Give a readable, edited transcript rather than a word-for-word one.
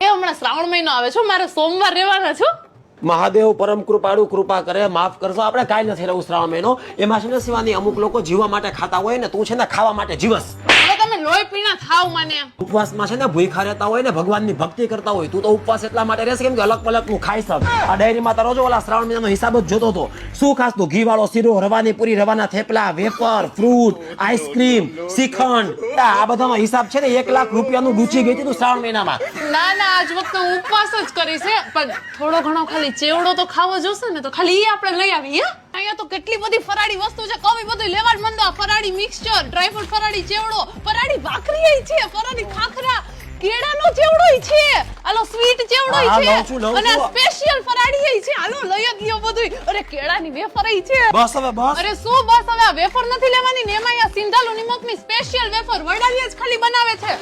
એ હમણાં શ્રાવણ મહિનો આવે છે, મારે સોમવાર રહેવાના છો. મહાદેવ પરમ કૃપાળુ, કૃપા કરે, માફ કરશો. આપણે કાંઈ નથી રહેવું શ્રાવણ મહિનો. એમાં છે ને શિવાની અમુક લોકો જીવવા માટે ખાતા હોય ને, તું છે ને ખાવા માટે જીવસ. હવે તમે લોહી પીણા થાવ મને. ઉપવાસમાં છે ને ભૂખા રહેતા હોય ને, ભગવાનની ભક્તિ કરતા હોય. તું તો ઉપવાસ એટલા માટે રહેશે કેમ કે અલગ પલક નું ખાઈ શક. આ ડાયરીમાં તારો જો ઓલા શ્રાવણ મહિનાનો હિસાબ જ જોતો હતો. શું ખાસ તું? ઘી વાળો શીરો, રવાની પૂરી, રવાના thepla, wafer, fruit, ice cream, shrikhand. આ બધાનો હિસાબ છે ને 1 લાખ રૂપિયાનું ડૂચી ગઈ હતી તું શ્રાવણ મહિનામાં. ના ના, આજ વખતે હું ઉપવાસ જ કરીશ હે. પણ થોડો ઘણો ખાલી ચેવડો તો ખાવો જોશે ને, તો ખાલી ઈ આપણે લઈ આવીએ. અહીંયા તો કેટલી બધી ફરાળી વસ્તુ છે, કવી બધું લેવા જ મંદો. ફરાળી મિક્સચર, ડ્રાયફ્રૂટ ફરાળી ચેવડો, ફરાળી ભાખરી છે, ફરાળી ખાખરા, કેળાનો ચેવડો છે, આલો સ્વીટ ચેવડો છે, અને સ્પેશિયલ ફરાળી છે. આલો લઈ જ લ્યો બધું. અરે કેળાની વેફર છે. બસ હવે બસ. અરે શું બસ હવે? આ વેફર નથી લેવાની ને, એમાં અહીંયા સિંધાલુ નિમકની સ્પેશિયલ વેફર વડાલી જ ખાલી બનાવે છે.